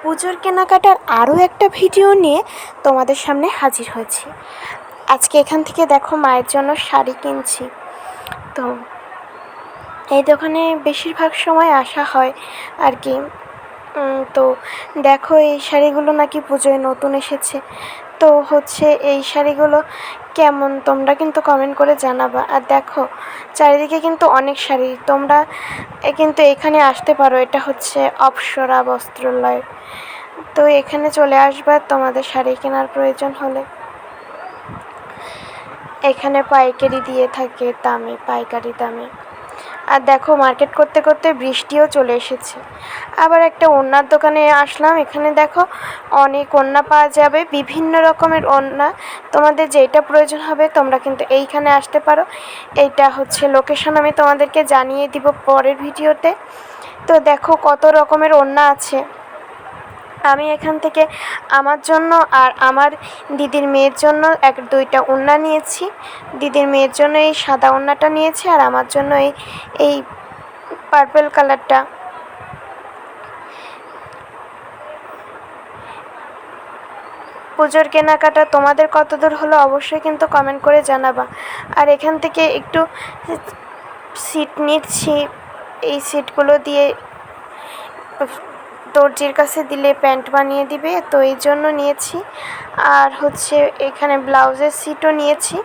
পুজোর কেনাকাটার আরও একটা ভিডিও নিয়ে তোমাদের সামনে হাজির হয়েছি। আজকে এখান থেকে দেখো মায়ের জন্য শাড়ি কিনছি। তো এই দোকানে বেশিরভাগ সময় আসা হয় আর কি। তো দেখো এই শাড়িগুলো নাকি পুজোয় নতুন এসেছে। তো এই শাড়িগুলো কেমন তোমরা কিন্তু কমেন্ট করে জানাবা। আর দেখো চারিদিকে কিন্তু অনেক শাড়ি, তোমরা কিন্তু এখানে আসতে পারো। এটা হচ্ছে অপ্সরা বস্ত্রালয়। তো এখানে চলে আসবা তোমাদের শাড়ি কেনার প্রয়োজন হলে। এখানে পাইকারি দিয়ে থাকে দামে, পাইকারি দামে। আর দেখো মার্কেট করতে করতে বৃষ্টিও চলে এসেছে। আবার একটা ওড়নার দোকানে আসলাম। এখানে দেখো অনেক ওড়না পাওয়া যাবে, বিভিন্ন রকমের ওড়না। তোমাদের যেটা প্রয়োজন হবে তোমরা কিন্তু এইখানে আসতে পারো। এইটা হচ্ছে লোকেশন, আমি তোমাদেরকে জানিয়ে দিব পরের ভিডিওতে। তো দেখো কত রকমের ওড়না আছে। আমি এখান থেকে আমার জন্য আর আমার দিদির মেয়ের জন্য দুইটা ওড়না নিয়েছি। দিদির মেয়ের জন্য এই সাদা ওড়নাটা নিয়েছি, আর আমার জন্য এই পার্পল কালারটা। পুজোর কেনাকাটা তোমাদের কত দূর হলো অবশ্যই কিন্তু কমেন্ট করে জানাবা। আর এখান থেকে একটু সিট নিচ্ছি। এই সিটগুলো দিয়ে দর্জির কাছে দিলে প্যান্ট বানিয়ে দিবে, তো এই জন্য নিয়েছি। আর এখানে ব্লাউজের সিটও নিয়েছি।